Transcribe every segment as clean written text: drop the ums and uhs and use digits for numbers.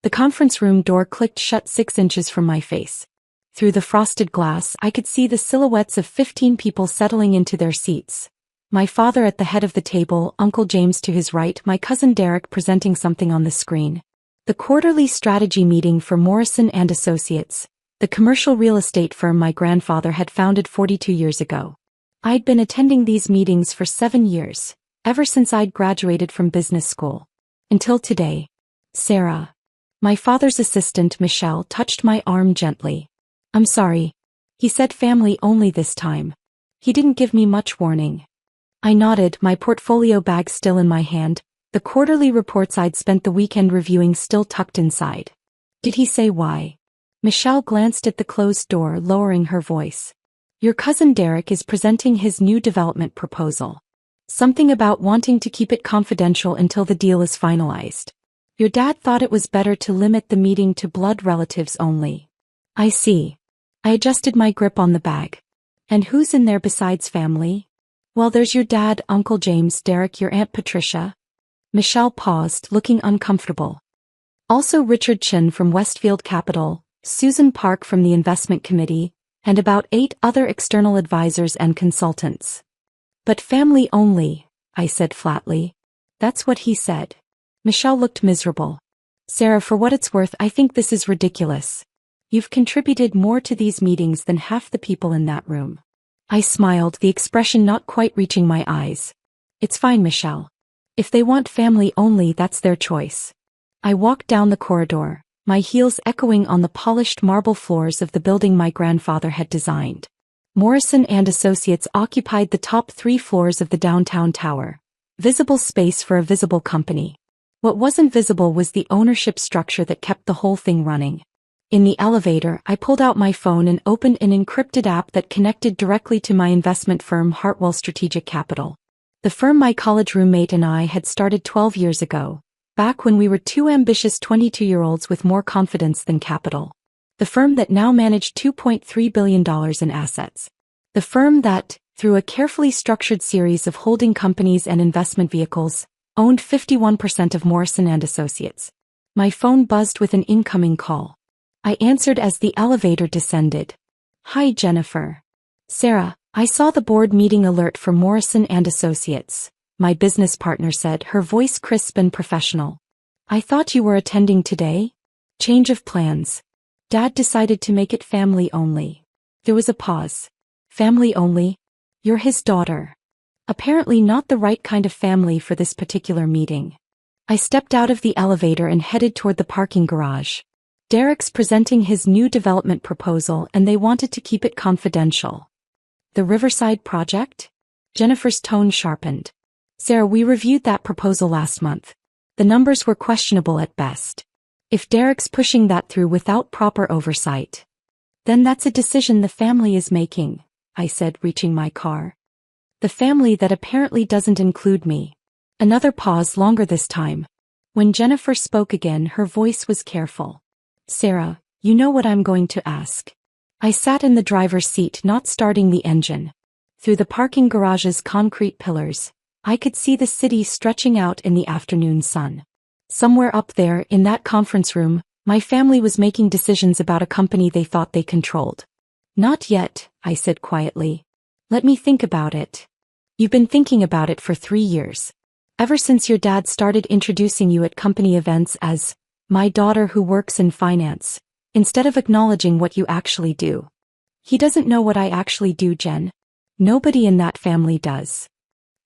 The conference room door clicked shut 6 inches from my face. Through the frosted glass, I could see the silhouettes of 15 people settling into their seats. My father at the head of the table, Uncle James to his right, my cousin Derek presenting something on the screen. The quarterly strategy meeting for Morrison Associates, the commercial real estate firm my grandfather had founded 42 years ago. I'd been attending these meetings for 7 years, ever since I'd graduated from business school. Until today. Sarah. My father's assistant, Michelle, touched my arm gently. I'm sorry. He said family only this time. He didn't give me much warning. I nodded, my portfolio bag still in my hand, the quarterly reports I'd spent the weekend reviewing still tucked inside. Did he say why? Michelle glanced at the closed door, lowering her voice. Your cousin Derek is presenting his new development proposal. Something about wanting to keep it confidential until the deal is finalized. Your dad thought it was better to limit the meeting to blood relatives only. I see. I adjusted my grip on the bag. And who's in there besides family? Well, there's your dad, Uncle James, Derek, your Aunt Patricia. Michelle paused, looking uncomfortable. Also Richard Chin from Westfield Capital, Susan Park from the investment committee, and about 8 other external advisors and consultants. But family only, I said flatly. That's what he said. Michelle looked miserable. Sarah, for what it's worth, I think this is ridiculous. You've contributed more to these meetings than half the people in that room. I smiled, the expression not quite reaching my eyes. It's fine, Michelle. If they want family only, that's their choice. I walked down the corridor, my heels echoing on the polished marble floors of the building my grandfather had designed. Morrison Associates occupied the top 3 floors of the downtown tower. Visible space for a visible company. What wasn't visible was the ownership structure that kept the whole thing running. In the elevator, I pulled out my phone and opened an encrypted app that connected directly to my investment firm Hartwell Strategic Capital. The firm my college roommate and I had started 12 years ago, back when we were 2 ambitious 22-year-olds with more confidence than capital. The firm that now managed $2.3 billion in assets. The firm that, through a carefully structured series of holding companies and investment vehicles, owned 51% of Morrison Associates. My phone buzzed with an incoming call. I answered as the elevator descended. Hi, Jennifer. Sarah, I saw the board meeting alert for Morrison Associates, my business partner said, her voice crisp and professional. I thought you were attending today? Change of plans. Dad decided to make it family only. There was a pause. Family only? You're his daughter. Apparently not the right kind of family for this particular meeting. I stepped out of the elevator and headed toward the parking garage. Derek's presenting his new development proposal and they wanted to keep it confidential. The Riverside project? Jennifer's tone sharpened. Sarah, we reviewed that proposal last month. The numbers were questionable at best. If Derek's pushing that through without proper oversight, then that's a decision the family is making, I said, reaching my car. The family that apparently doesn't include me. Another pause, longer this time. When Jennifer spoke again, her voice was careful. Sarah, you know what I'm going to ask. I sat in the driver's seat, not starting the engine. Through the parking garage's concrete pillars, I could see the city stretching out in the afternoon sun. Somewhere up there, in that conference room, my family was making decisions about a company they thought they controlled. Not yet, I said quietly. Let me think about it. You've been thinking about it for 3 years. Ever since your dad started introducing you at company events as my daughter who works in finance, instead of acknowledging what you actually do. He doesn't know what I actually do, Jen. Nobody in that family does.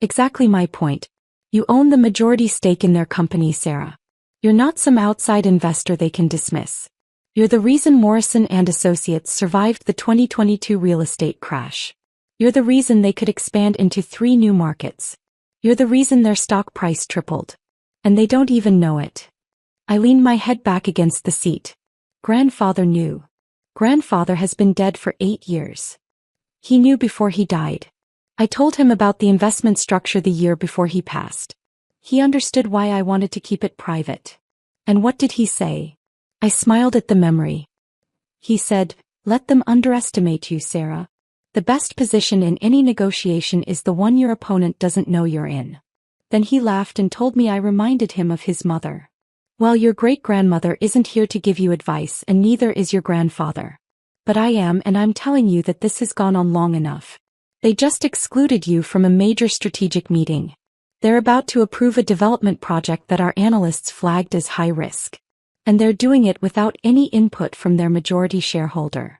Exactly my point. You own the majority stake in their company, Sarah. You're not some outside investor they can dismiss. You're the reason Morrison Associates survived the 2022 real estate crash. You're the reason they could expand into 3 new markets. You're the reason their stock price tripled. And they don't even know it. I leaned my head back against the seat. Grandfather knew. Grandfather has been dead for 8 years. He knew before he died. I told him about the investment structure the year before he passed. He understood why I wanted to keep it private. And what did he say? I smiled at the memory. He said, let them underestimate you, Sarah. The best position in any negotiation is the one your opponent doesn't know you're in. Then he laughed and told me I reminded him of his mother. Well, your great-grandmother isn't here to give you advice and neither is your grandfather. But I am, and I'm telling you that this has gone on long enough. They just excluded you from a major strategic meeting. They're about to approve a development project that our analysts flagged as high risk. And they're doing it without any input from their majority shareholder.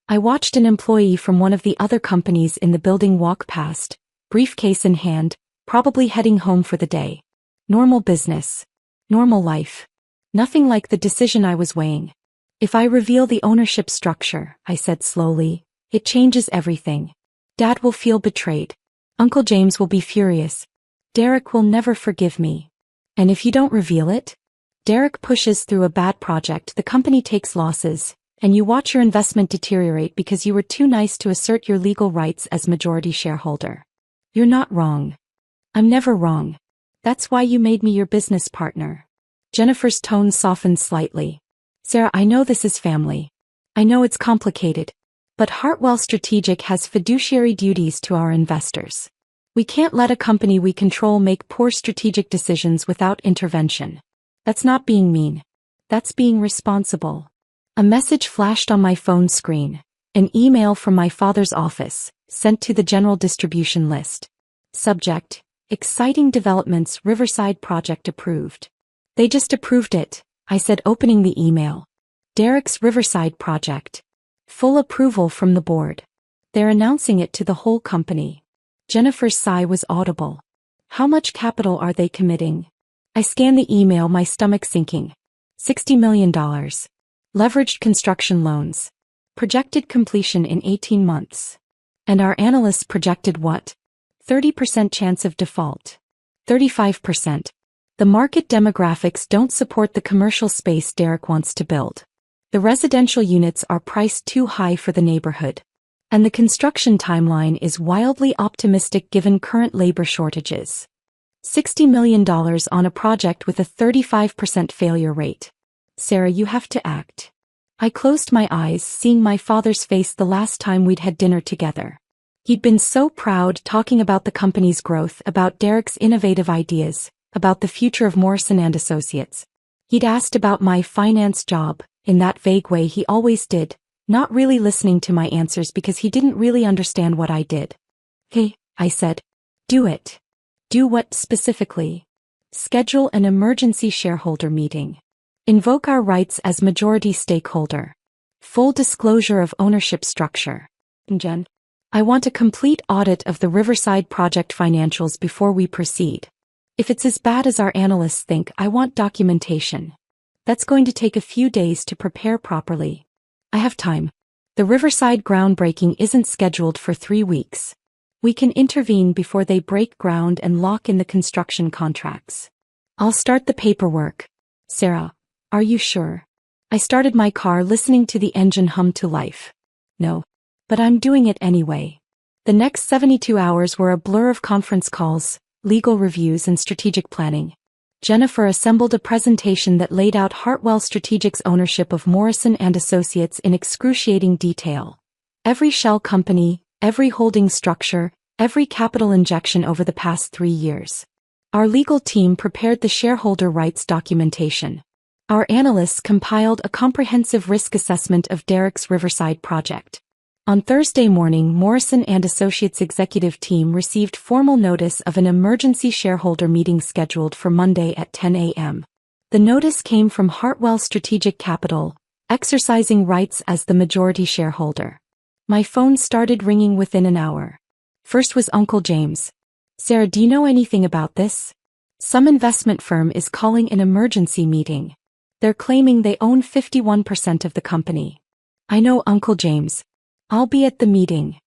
I watched an employee from one of the other companies in the building walk past, briefcase in hand, probably heading home for the day. Normal business. Normal life. Nothing like the decision I was weighing. If I reveal the ownership structure, I said slowly, it changes everything. Dad will feel betrayed. Uncle James will be furious. Derek will never forgive me. And if you don't reveal it? Derek pushes through a bad project, the company takes losses, and you watch your investment deteriorate because you were too nice to assert your legal rights as majority shareholder. You're not wrong. I'm never wrong. That's why you made me your business partner. Jennifer's tone softened slightly. Sarah, I know this is family. I know it's complicated. But Hartwell Strategic has fiduciary duties to our investors. We can't let a company we control make poor strategic decisions without intervention. That's not being mean. That's being responsible. A message flashed on my phone screen. An email from my father's office, sent to the general distribution list. Subject: Exciting developments, Riverside project approved. They just approved it, I said, opening the email. Derek's Riverside project. Full approval from the board. They're announcing it to the whole company. Jennifer's sigh was audible. How much capital are they committing? I scanned the email, my stomach sinking. $60 million. Leveraged construction loans. Projected completion in 18 months. And our analysts projected what? 30% chance of default. 35%. The market demographics don't support the commercial space Derek wants to build. The residential units are priced too high for the neighborhood. And the construction timeline is wildly optimistic given current labor shortages. $60 million on a project with a 35% failure rate. Sarah, you have to act. I closed my eyes, seeing my father's face the last time we'd had dinner together. He'd been so proud, talking about the company's growth, about Derek's innovative ideas, about the future of Morrison Associates. He'd asked about my finance job, in that vague way he always did, not really listening to my answers because he didn't really understand what I did. Hey, I said. Do it. Do what specifically? Schedule an emergency shareholder meeting. Invoke our rights as majority stakeholder. Full disclosure of ownership structure. Jen, I want a complete audit of the Riverside project financials before we proceed. If it's as bad as our analysts think, I want documentation. That's going to take a few days to prepare properly. I have time. The Riverside groundbreaking isn't scheduled for 3 weeks. We can intervene before they break ground and lock in the construction contracts. I'll start the paperwork. Sarah, are you sure? I started my car, listening to the engine hum to life. No. But I'm doing it anyway. The next 72 hours were a blur of conference calls, legal reviews and strategic planning. Jennifer assembled a presentation that laid out Hartwell Strategic's ownership of Morrison and Associates in excruciating detail. Every shell company, every holding structure, every capital injection over the past 3 years. Our legal team prepared the shareholder rights documentation. Our analysts compiled a comprehensive risk assessment of Derek's Riverside project. On Thursday morning, Morrison and Associates executive team received formal notice of an emergency shareholder meeting scheduled for Monday at 10 a.m. The notice came from Hartwell Strategic Capital, exercising rights as the majority shareholder. My phone started ringing within an hour. First was Uncle James. Sarah, do you know anything about this? Some investment firm is calling an emergency meeting. They're claiming they own 51% of the company. I know, Uncle James. I'll be at the meeting.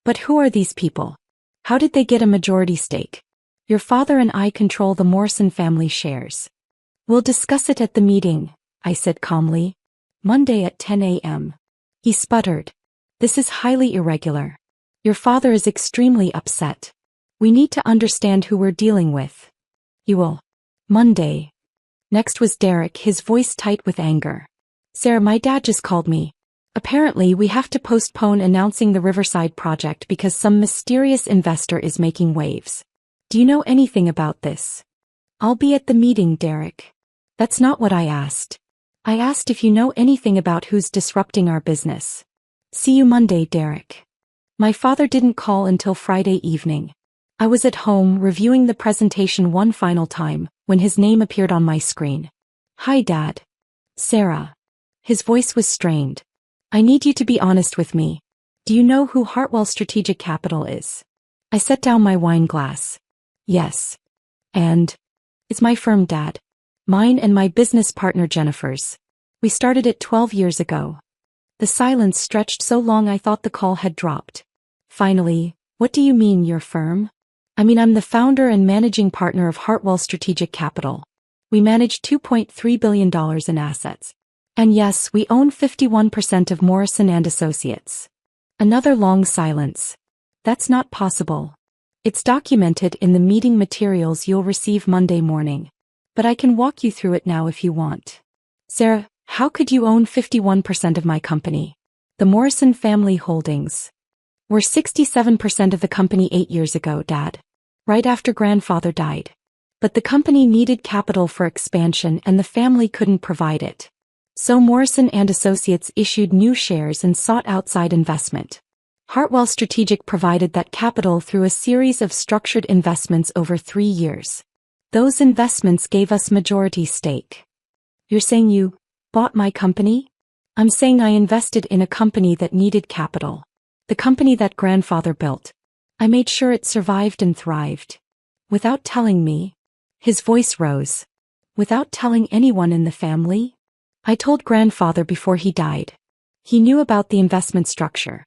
But who are these people? How did they get a majority stake? Your father and I control the Morrison family shares. We'll discuss it at the meeting, I said calmly. Monday at 10 a.m. He sputtered. This is highly irregular. Your father is extremely upset. We need to understand who we're dealing with. You will. Monday. Next was Derek, his voice tight with anger. Sarah, my dad just called me. Apparently, we have to postpone announcing the Riverside project because some mysterious investor is making waves. Do you know anything about this? I'll be at the meeting, Derek. That's not what I asked. I asked if you know anything about who's disrupting our business. See you Monday, Derek. My father didn't call until Friday evening. I was at home reviewing the presentation one final time when his name appeared on my screen. Hi, Dad. Sarah. His voice was strained. I need you to be honest with me. Do you know who Hartwell Strategic Capital is? I set down my wine glass. Yes. And? It's my firm, Dad. Mine and my business partner Jennifer's. We started it 12 years ago. The silence stretched so long I thought the call had dropped. Finally, what do you mean, your firm? I'm the founder and managing partner of Hartwell Strategic Capital. We manage $2.3 billion in assets. And yes, we own 51% of Morrison Associates. Another long silence. That's not possible. It's documented in the meeting materials you'll receive Monday morning. But I can walk you through it now if you want. Sarah, how could you own 51% of my company? The Morrison family holdings. We're 67% of the company 8 years ago, Dad. Right after grandfather died. But the company needed capital for expansion and the family couldn't provide it. So Morrison and Associates issued new shares and sought outside investment. Hartwell Strategic provided that capital through a series of structured investments over 3 years. Those investments gave us majority stake. You're saying you bought my company? I'm saying I invested in a company that needed capital. The company that grandfather built. I made sure it survived and thrived. Without telling me. His voice rose. Without telling anyone in the family? I told grandfather before he died. He knew about the investment structure.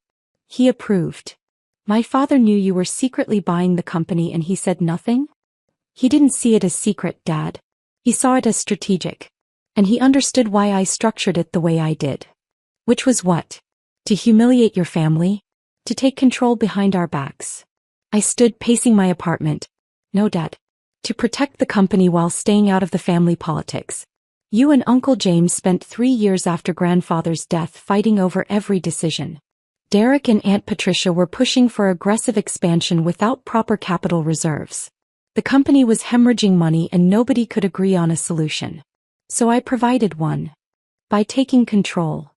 He approved. My father knew you were secretly buying the company and he said nothing? He didn't see it as secret, Dad. He saw it as strategic. And he understood why I structured it the way I did. Which was what? To humiliate your family? To take control behind our backs. I stood pacing my apartment. No, Dad. To protect the company while staying out of the family politics. You and Uncle James spent 3 years after grandfather's death fighting over every decision. Derek and Aunt Patricia were pushing for aggressive expansion without proper capital reserves. The company was hemorrhaging money and nobody could agree on a solution. So I provided one. By taking control.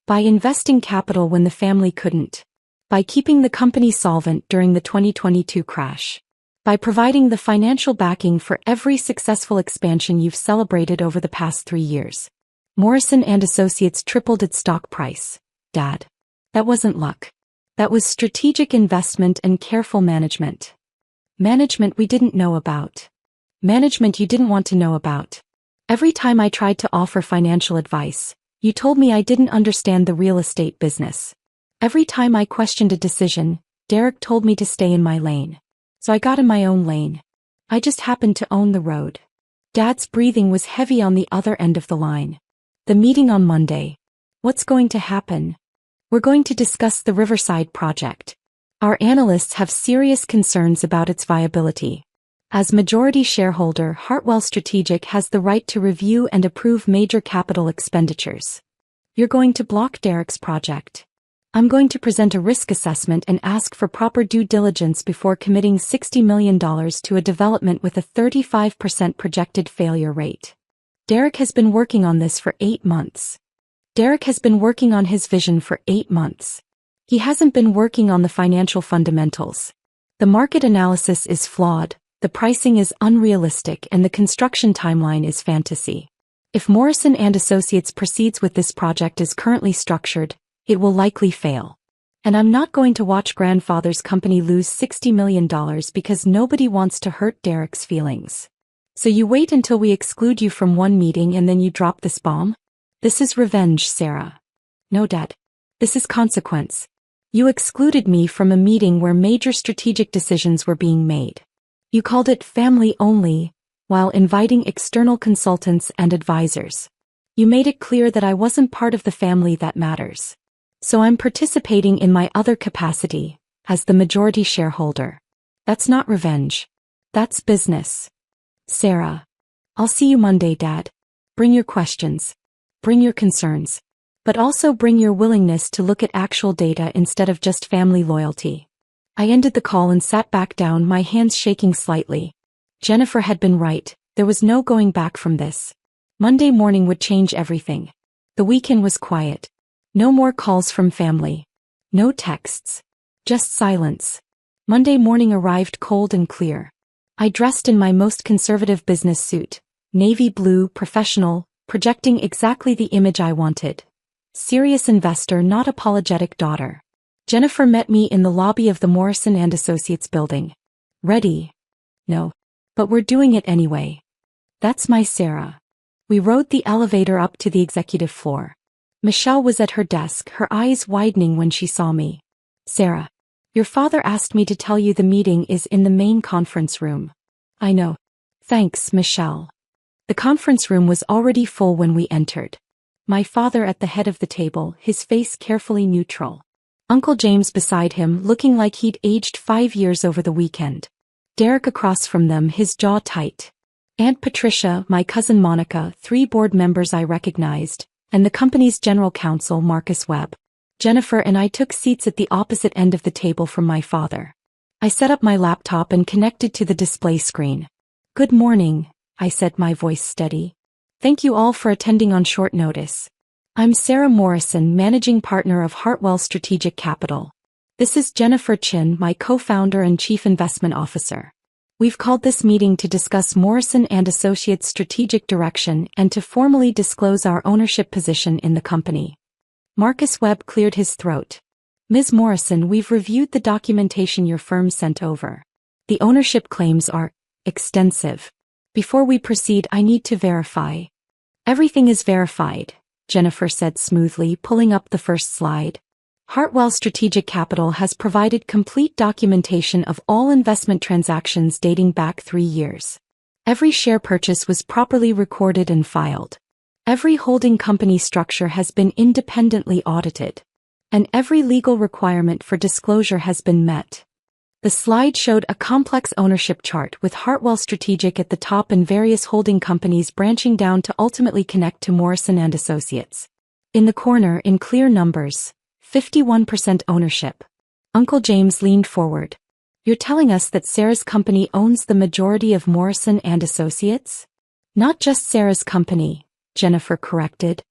By investing capital when the family couldn't. By keeping the company solvent during the 2022 crash. By providing the financial backing for every successful expansion you've celebrated over the past 3 years. Morrison and Associates tripled its stock price. Dad. That wasn't luck. That was strategic investment and careful management. Management we didn't know about. Management you didn't want to know about. Every time I tried to offer financial advice, you told me I didn't understand the real estate business. Every time I questioned a decision, Derek told me to stay in my lane. So I got in my own lane. I just happened to own the road. Dad's breathing was heavy on the other end of the line. The meeting on Monday. What's going to happen? We're going to discuss the Riverside project. Our analysts have serious concerns about its viability. As majority shareholder, Hartwell Strategic has the right to review and approve major capital expenditures. You're going to block Derek's project. I'm going to present a risk assessment and ask for proper due diligence before committing $60 million to a development with a 35% projected failure rate. Derek has been working on this for 8 months. Derek has been working on his vision for 8 months. He hasn't been working on the financial fundamentals. The market analysis is flawed, the pricing is unrealistic, and the construction timeline is fantasy. If Morrison and Associates proceeds with this project as currently structured, it will likely fail. And I'm not going to watch grandfather's company lose $60 million because nobody wants to hurt Derek's feelings. So you wait until we exclude you from one meeting and then you drop this bomb? This is revenge, Sarah. No, Dad. This is consequence. You excluded me from a meeting where major strategic decisions were being made. You called it family only, while inviting external consultants and advisors. You made it clear that I wasn't part of the family that matters. So I'm participating in my other capacity, as the majority shareholder. That's not revenge. That's business. Sarah. I'll see you Monday, Dad. Bring your questions. Bring your concerns. But also bring your willingness to look at actual data instead of just family loyalty. I ended the call and sat back down, my hands shaking slightly. Jennifer had been right, there was no going back from this. Monday morning would change everything. The weekend was quiet. No more calls from family. No texts. Just silence. Monday morning arrived cold and clear. I dressed in my most conservative business suit, navy blue, professional, projecting exactly the image I wanted. Serious investor, not apologetic daughter. Jennifer met me in the lobby of the Morrison Associates building. Ready? No. But we're doing it anyway. That's my Sarah. We rode the elevator up to the executive floor. Michelle was at her desk, her eyes widening when she saw me. Sarah, your father asked me to tell you the meeting is in the main conference room. I know. Thanks, Michelle. The conference room was already full when we entered. My father at the head of the table, his face carefully neutral. Uncle James beside him, looking like he'd aged 5 years over the weekend. Derek across from them, his jaw tight. Aunt Patricia, my cousin Monica, 3 board members I recognized, and the company's general counsel, Marcus Webb. Jennifer and I took seats at the opposite end of the table from my father. I set up my laptop and connected to the display screen. Good morning, I said, my voice steady. Thank you all for attending on short notice. I'm Sarah Morrison, managing partner of Hartwell Strategic Capital. This is Jennifer Chin, my co-founder and chief investment officer. We've called this meeting to discuss Morrison & Associates' strategic direction and to formally disclose our ownership position in the company. Marcus Webb cleared his throat. Ms. Morrison, we've reviewed the documentation your firm sent over. The ownership claims are extensive. Before we proceed, I need to verify. Everything is verified, Jennifer said smoothly, pulling up the first slide. Hartwell Strategic Capital has provided complete documentation of all investment transactions dating back 3 years. Every share purchase was properly recorded and filed. Every holding company structure has been independently audited. And every legal requirement for disclosure has been met. The slide showed a complex ownership chart with Hartwell Strategic at the top and various holding companies branching down to ultimately connect to Morrison & Associates. In the corner, in clear numbers, 51% ownership. Uncle James leaned forward. You're telling us that Sarah's company owns the majority of Morrison & Associates? Not just Sarah's company, Jennifer corrected.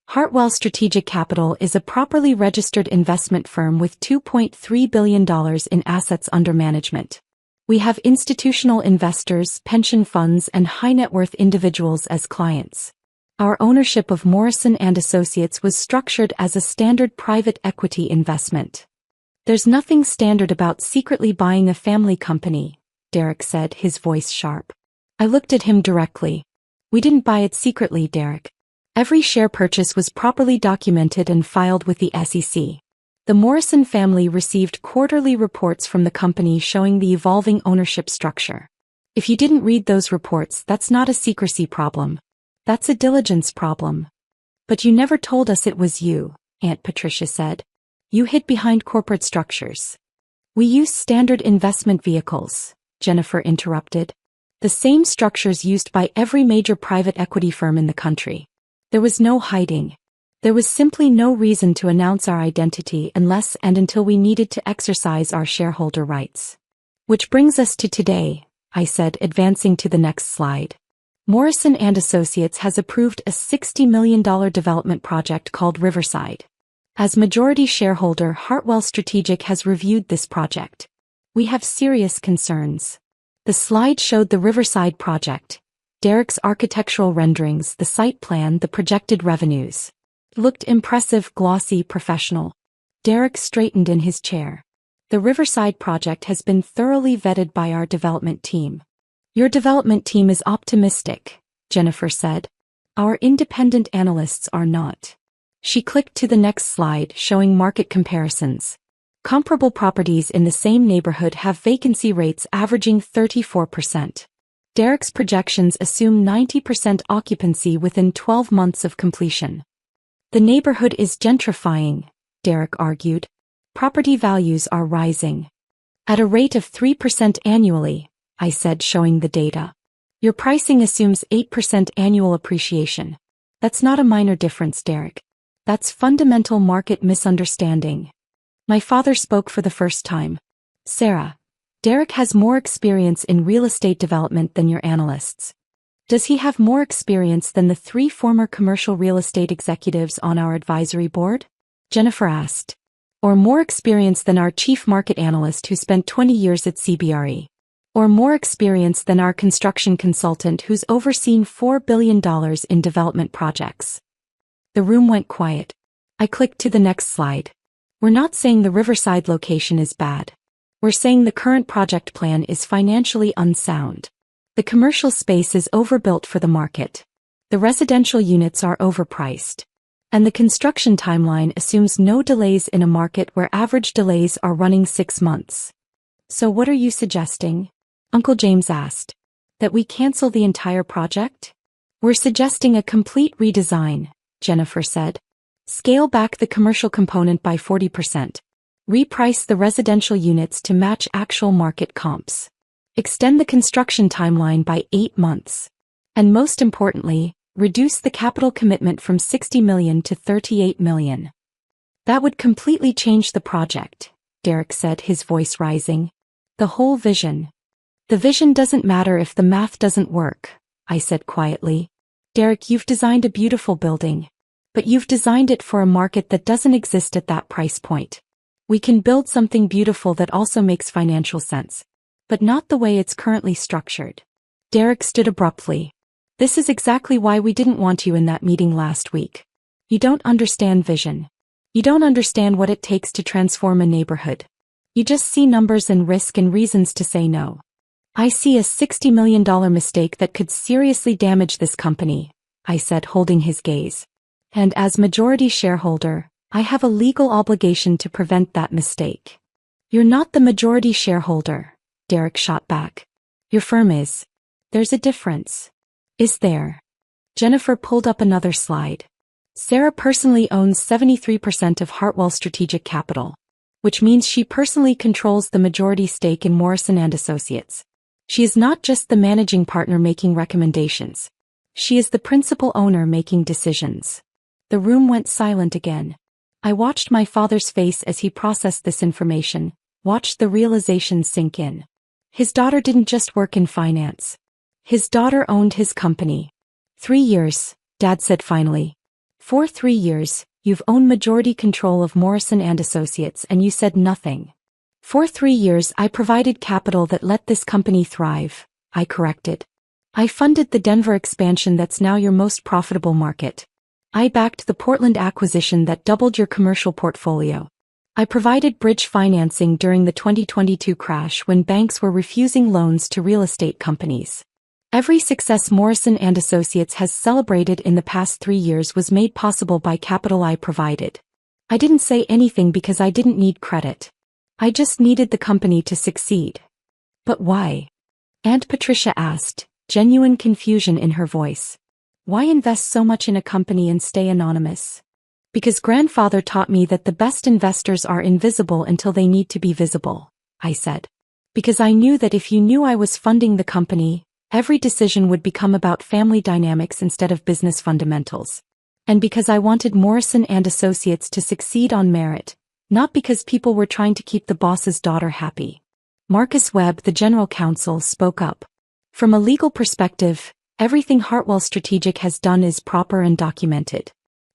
Hartwell Strategic Capital is a properly registered investment firm with $2.3 billion in assets under management. We have institutional investors, pension funds, and high-net-worth individuals as clients. Our ownership of Morrison & Associates was structured as a standard private equity investment. There's nothing standard about secretly buying a family company, Derek said, his voice sharp. I looked at him directly. We didn't buy it secretly, Derek. Every share purchase was properly documented and filed with the SEC. The Morrison family received quarterly reports from the company showing the evolving ownership structure. If you didn't read those reports, that's not a secrecy problem. That's a diligence problem. But you never told us it was you, Aunt Patricia said. You hid behind corporate structures. We use standard investment vehicles, Jennifer interrupted. The same structures used by every major private equity firm in the country. There was no hiding. There was simply no reason to announce our identity unless and until we needed to exercise our shareholder rights. Which brings us to today, I said, advancing to the next slide. Morrison & Associates has approved a $60 million development project called Riverside. As majority shareholder, Hartwell Strategic has reviewed this project. We have serious concerns. The slide showed the Riverside project, Derek's architectural renderings, the site plan, the projected revenues. It looked impressive, glossy, professional. Derek straightened in his chair. The Riverside project has been thoroughly vetted by our development team. Your development team is optimistic, Jennifer said. Our independent analysts are not. She clicked to the next slide showing market comparisons. Comparable properties in the same neighborhood have vacancy rates averaging 34%. Derek's projections assume 90% occupancy within 12 months of completion. The neighborhood is gentrifying, Derek argued. Property values are rising. At a rate of 3% annually, I said, showing the data. Your pricing assumes 8% annual appreciation. That's not a minor difference, Derek. That's fundamental market misunderstanding. My father spoke for the first time. Sarah, Derek has more experience in real estate development than your analysts. Does he have more experience than the 3 former commercial real estate executives on our advisory board? Jennifer asked. Or more experience than our chief market analyst who spent 20 years at CBRE? Or more experience than our construction consultant who's overseen $4 billion in development projects? The room went quiet. I clicked to the next slide. We're not saying the Riverside location is bad. We're saying the current project plan is financially unsound. The commercial space is overbuilt for the market. The residential units are overpriced. And the construction timeline assumes no delays in a market where average delays are running 6 months. So what are you suggesting? Uncle James asked. That we cancel the entire project? We're suggesting a complete redesign, Jennifer said. Scale back the commercial component by 40%. Reprice the residential units to match actual market comps. Extend the construction timeline by 8 months. And most importantly, reduce the capital commitment from $60 million to $38 million. That would completely change the project, Derek said, his voice rising. The whole vision. The vision doesn't matter if the math doesn't work, I said quietly. Derek, you've designed a beautiful building. But you've designed it for a market that doesn't exist at that price point. We can build something beautiful that also makes financial sense. But not the way it's currently structured. Derek stood abruptly. This is exactly why we didn't want you in that meeting last week. You don't understand vision. You don't understand what it takes to transform a neighborhood. You just see numbers and risk and reasons to say no. I see a $60 million mistake that could seriously damage this company, I said, holding his gaze. And as majority shareholder, I have a legal obligation to prevent that mistake. You're not the majority shareholder, Derek shot back. Your firm is. There's a difference. Is there? Jennifer pulled up another slide. Sarah personally owns 73% of Hartwell Strategic Capital, which means she personally controls the majority stake in Morrison Associates. She is not just the managing partner making recommendations. She is the principal owner making decisions. The room went silent again. I watched my father's face as he processed this information, watched the realization sink in. His daughter didn't just work in finance. His daughter owned his company. 3 years, Dad said finally. For 3 years, you've owned majority control of Morrison Associates and you said nothing. For 3 years I provided capital that let this company thrive, I corrected. I funded the Denver expansion that's now your most profitable market. I backed the Portland acquisition that doubled your commercial portfolio. I provided bridge financing during the 2022 crash when banks were refusing loans to real estate companies. Every success Morrison and Associates has celebrated in the past 3 years was made possible by capital I provided. I didn't say anything because I didn't need credit. I just needed the company to succeed. But why? Aunt Patricia asked, genuine confusion in her voice. Why invest so much in a company and stay anonymous? Because grandfather taught me that the best investors are invisible until they need to be visible, I said. Because I knew that if you knew I was funding the company, every decision would become about family dynamics instead of business fundamentals. And because I wanted Morrison and Associates to succeed on merit, not because people were trying to keep the boss's daughter happy. Marcus Webb, the general counsel, spoke up. From a legal perspective, everything Hartwell Strategic has done is proper and documented.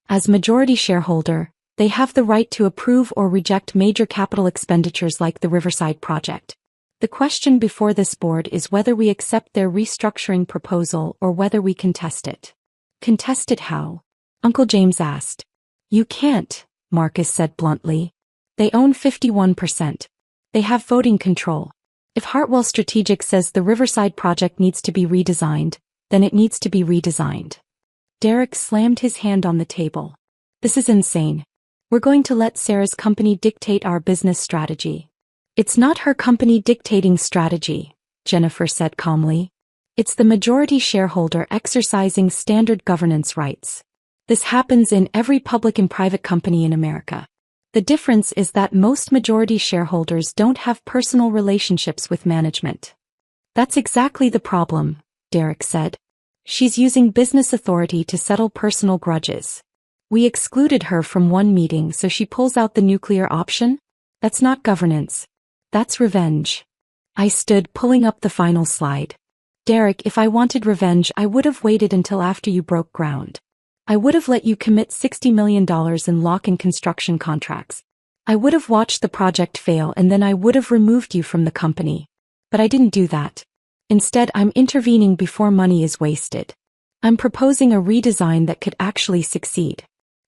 As majority shareholder, they have the right to approve or reject major capital expenditures like the Riverside project. The question before this board is whether we accept their restructuring proposal or whether we contest it. Contest it how? Uncle James asked. You can't, Marcus said bluntly. They own 51%. They have voting control. If Hartwell Strategic says the Riverside project needs to be redesigned, then it needs to be redesigned. Derek slammed his hand on the table. This is insane. We're going to let Sarah's company dictate our business strategy. It's not her company dictating strategy, Jennifer said calmly. It's the majority shareholder exercising standard governance rights. This happens in every public and private company in America. The difference is that most majority shareholders don't have personal relationships with management. That's exactly the problem, Derek said. She's using business authority to settle personal grudges. We excluded her from one meeting so she pulls out the nuclear option? That's not governance. That's revenge. I stood, pulling up the final slide. Derek, if I wanted revenge, I would have waited until after you broke ground. I would have let you commit $60 million in lock-in construction contracts. I would have watched the project fail and then I would have removed you from the company. But I didn't do that. Instead, I'm intervening before money is wasted. I'm proposing a redesign that could actually succeed.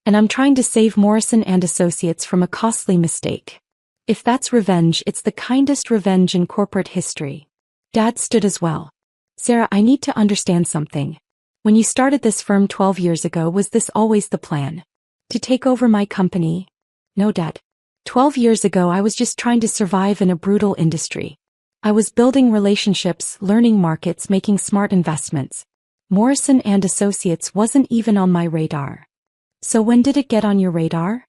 And I'm trying to save Morrison and Associates from a costly mistake. If that's revenge, it's the kindest revenge in corporate history. Dad stood as well. Sarah, I need to understand something. When you started this firm 12 years ago, was this always the plan? To take over my company? No, Dad. 12 years ago, I was just trying to survive in a brutal industry. I was building relationships, learning markets, making smart investments. Morrison and Associates wasn't even on my radar. So when did it get on your radar?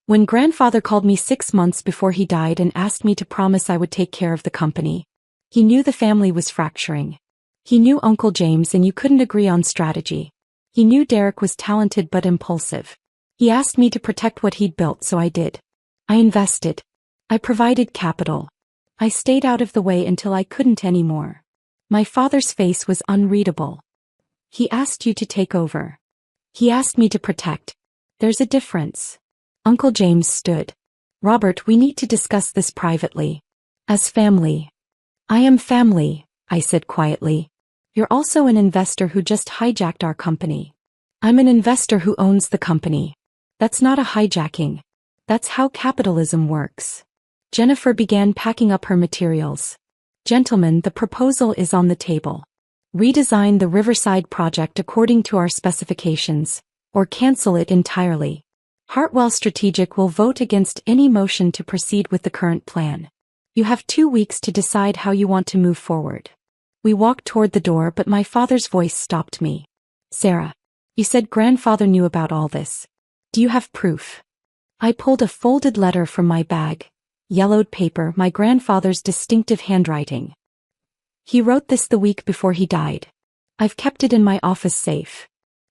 When grandfather called me 6 months before he died and asked me to promise I would take care of the company. He knew the family was fracturing. He knew Uncle James and you couldn't agree on strategy. He knew Derek was talented but impulsive. He asked me to protect what he'd built, so I did. I invested. I provided capital. I stayed out of the way until I couldn't anymore. My father's face was unreadable. He asked you to take over. He asked me to protect. There's a difference. Uncle James stood. Robert, we need to discuss this privately. As family. I am family, I said quietly. You're also an investor who just hijacked our company. I'm an investor who owns the company. That's not a hijacking. That's how capitalism works. Jennifer began packing up her materials. Gentlemen, the proposal is on the table. Redesign the Riverside project according to our specifications, or cancel it entirely. Hartwell Strategic will vote against any motion to proceed with the current plan. You have 2 weeks to decide how you want to move forward. We walked toward the door, but my father's voice stopped me. Sarah, you said grandfather knew about all this. Do you have proof? I pulled a folded letter from my bag. Yellowed paper, my grandfather's distinctive handwriting. He wrote this the week before he died. I've kept it in my office safe.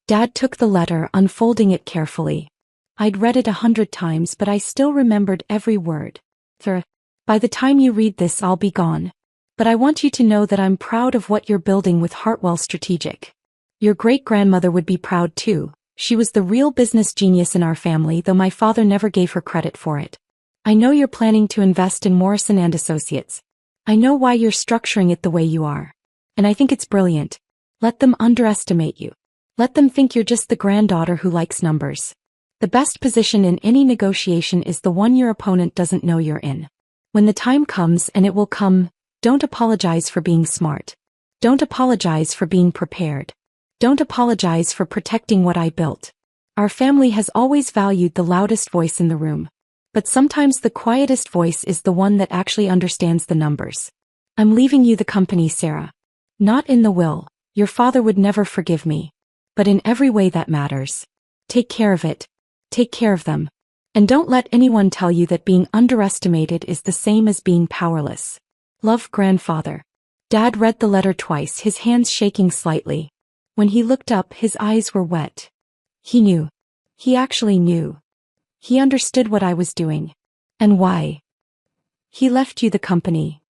Dad took the letter, unfolding it carefully. I'd read it 100 times, but I still remembered every word. Sir, by the time you read this, I'll be gone. But I want you to know that I'm proud of what you're building with Hartwell Strategic. Your great-grandmother would be proud too. She was the real business genius in our family, though my father never gave her credit for it. I know you're planning to invest in Morrison and Associates. I know why you're structuring it the way you are. And I think it's brilliant. Let them underestimate you. Let them think you're just the granddaughter who likes numbers. The best position in any negotiation is the one your opponent doesn't know you're in. When the time comes, and it will come, don't apologize for being smart. Don't apologize for being prepared. Don't apologize for protecting what I built. Our family has always valued the loudest voice in the room. But sometimes the quietest voice is the one that actually understands the numbers. I'm leaving you the company, Sarah. Not in the will. Your father would never forgive me. But in every way that matters. Take care of it. Take care of them. And don't let anyone tell you that being underestimated is the same as being powerless. Love, grandfather. Dad read the letter twice, his hands shaking slightly. When he looked up, his eyes were wet. He knew. He actually knew. He understood what I was doing. And why. He left you the company.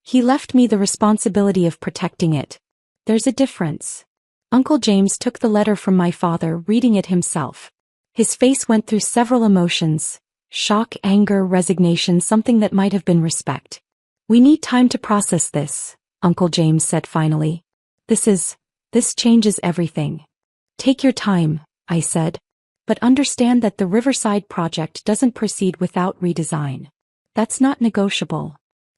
He left me the responsibility of protecting it. There's a difference. Uncle James took the letter from my father, reading it himself. His face went through several emotions. Shock, anger, resignation, something that might have been respect. We need time to process this, Uncle James said finally. This changes everything. Take your time, I said. But understand that the Riverside project doesn't proceed without redesign. That's not negotiable.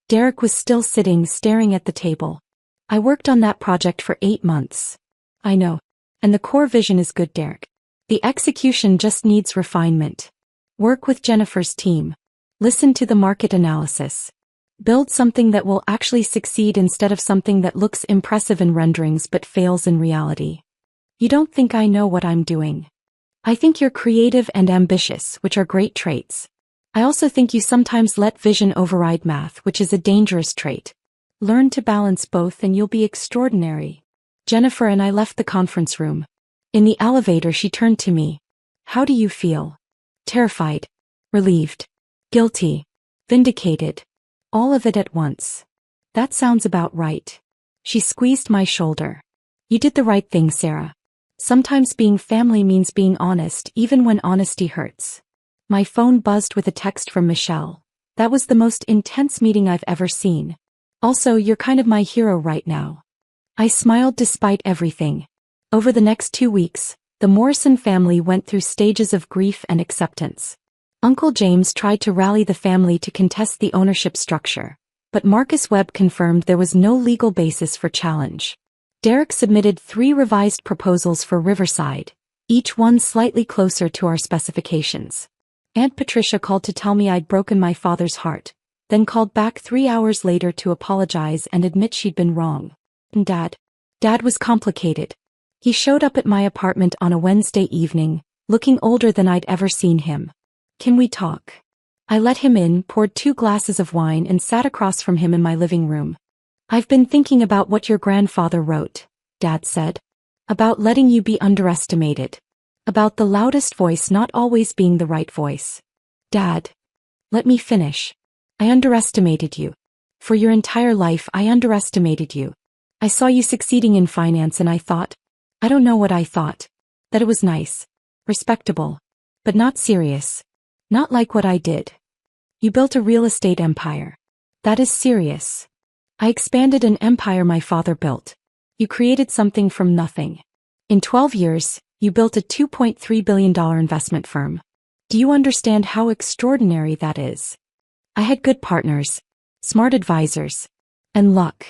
Derek was still sitting, staring at the table. I worked on that project for 8 months. I know. And the core vision is good, Derek. The execution just needs refinement. Work with Jennifer's team. Listen to the market analysis. Build something that will actually succeed instead of something that looks impressive in renderings but fails in reality. You don't think I know what I'm doing. I think you're creative and ambitious, which are great traits. I also think you sometimes let vision override math, which is a dangerous trait. Learn to balance both and you'll be extraordinary. Jennifer and I left the conference room. In the elevator, she turned to me. How do you feel? Terrified. Relieved. Guilty. Vindicated. All of it at once. That sounds about right. She squeezed my shoulder. You did the right thing, Sarah. Sometimes being family means being honest, even when honesty hurts. My phone buzzed with a text from Michelle. That was the most intense meeting I've ever seen. Also, you're kind of my hero right now. I smiled despite everything. Over the next 2 weeks, the Morrison family went through stages of grief and acceptance. Uncle James tried to rally the family to contest the ownership structure, but Marcus Webb confirmed there was no legal basis for challenge. Derek submitted 3 revised proposals for Riverside, each one slightly closer to our specifications. Aunt Patricia called to tell me I'd broken my father's heart, then called back 3 hours later to apologize and admit she'd been wrong. And Dad was complicated. He showed up at my apartment on a Wednesday evening, looking older than I'd ever seen him. Can we talk? I let him in, poured 2 glasses of wine and sat across from him in my living room. I've been thinking about what your grandfather wrote, Dad said. About letting you be underestimated. About the loudest voice not always being the right voice. Dad. Let me finish. I underestimated you. For your entire life I underestimated you. I saw you succeeding in finance and I thought, I don't know what I thought. That it was nice. Respectable. But not serious. Not like what I did. You built a real estate empire. That is serious. I expanded an empire my father built. You created something from nothing. In 12 years, you built a $2.3 billion investment firm. Do you understand how extraordinary that is? I had good partners, smart advisors, and luck.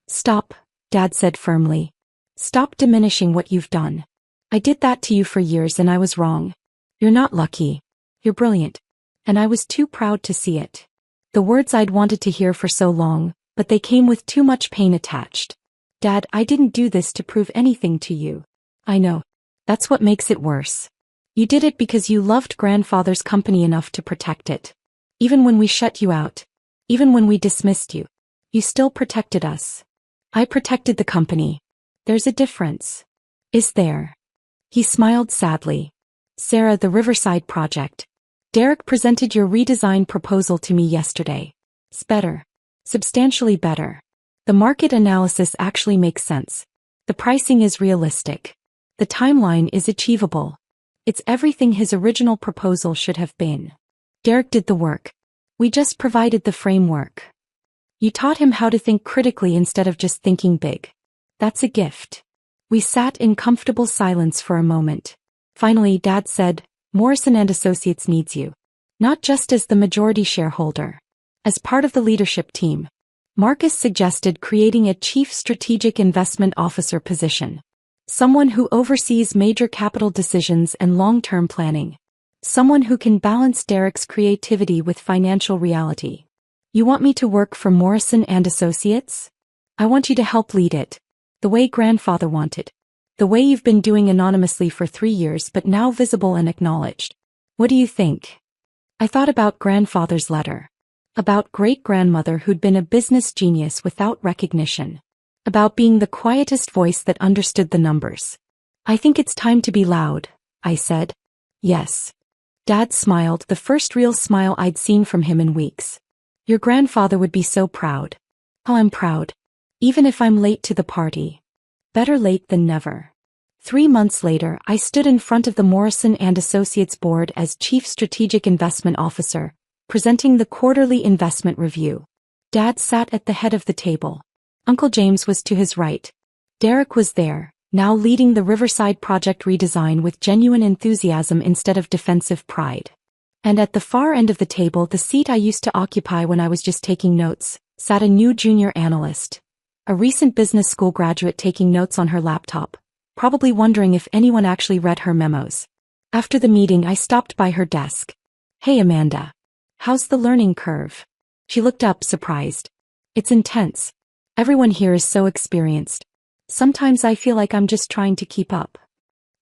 Stop, Dad said firmly. Stop diminishing what you've done. I did that to you for years and I was wrong. You're not lucky. You're brilliant. And I was too proud to see it. The words I'd wanted to hear for so long, but they came with too much pain attached. Dad, I didn't do this to prove anything to you. I know. That's what makes it worse. You did it because you loved grandfather's company enough to protect it. Even when we shut you out. Even when we dismissed you. You still protected us. I protected the company. There's a difference. Is there? He smiled sadly. Sarah, the Riverside project. Derek presented your redesigned proposal to me yesterday. It's better. Substantially better. The market analysis actually makes sense. The pricing is realistic. The timeline is achievable. It's everything his original proposal should have been. Derek did the work. We just provided the framework. You taught him how to think critically instead of just thinking big. That's a gift. We sat in comfortable silence for a moment. Finally, Dad said, Morrison Associates needs you. Not just as the majority shareholder. As part of the leadership team. Marcus suggested creating a Chief Strategic Investment Officer position. Someone who oversees major capital decisions and long-term planning. Someone who can balance Derek's creativity with financial reality. You want me to work for Morrison Associates? I want you to help lead it. The way grandfather wanted. The way you've been doing anonymously for 3 years but now visible and acknowledged. What do you think? I thought about grandfather's letter. About great-grandmother who'd been a business genius without recognition. About being the quietest voice that understood the numbers. I think it's time to be loud, I said. Yes. Dad smiled, the first real smile I'd seen from him in weeks. Your grandfather would be so proud. Oh, I'm proud. Even if I'm late to the party. Better late than never. 3 months later, I stood in front of the Morrison Associates board as Chief Strategic Investment Officer, presenting the quarterly investment review. Dad sat at the head of the table. Uncle James was to his right. Derek was there, now leading the Riverside project redesign with genuine enthusiasm instead of defensive pride. And at the far end of the table, the seat I used to occupy when I was just taking notes, sat a new junior analyst. A recent business school graduate taking notes on her laptop, probably wondering if anyone actually read her memos. After the meeting, I stopped by her desk. Hey Amanda. How's the learning curve? She looked up, surprised. It's intense. Everyone here is so experienced. Sometimes I feel like I'm just trying to keep up.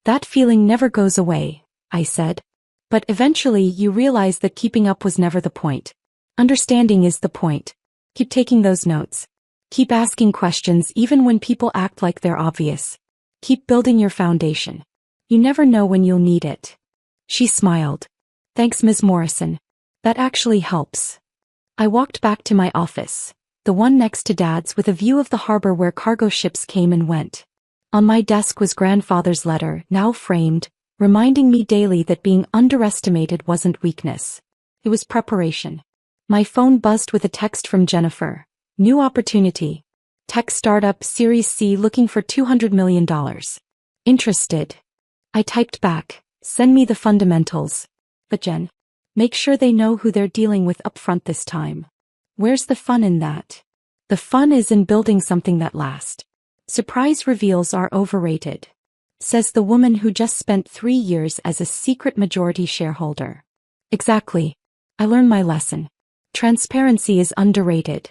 That feeling never goes away, I said. But eventually you realize that keeping up was never the point. Understanding is the point. Keep taking those notes. Keep asking questions even when people act like they're obvious. Keep building your foundation. You never know when you'll need it. She smiled. Thanks, Ms. Morrison. That actually helps. I walked back to my office. The one next to Dad's with a view of the harbor where cargo ships came and went. On my desk was Grandfather's letter, now framed, reminding me daily that being underestimated wasn't weakness. It was preparation. My phone buzzed with a text from Jennifer. New opportunity. Tech startup Series C looking for $200 million. Interested. I typed back, send me the fundamentals. But Jen, make sure they know who they're dealing with upfront this time. Where's the fun in that? The fun is in building something that lasts. Surprise reveals are overrated. Says the woman who just spent 3 years as a secret majority shareholder. Exactly. I learned my lesson. Transparency is underrated.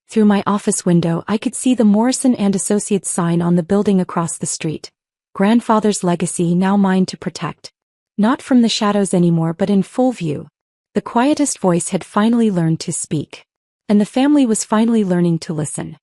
Through my office window I could see the Morrison Associates sign on the building across the street. Grandfather's legacy now mine to protect. Not from the shadows anymore but in full view. The quietest voice had finally learned to speak. And the family was finally learning to listen.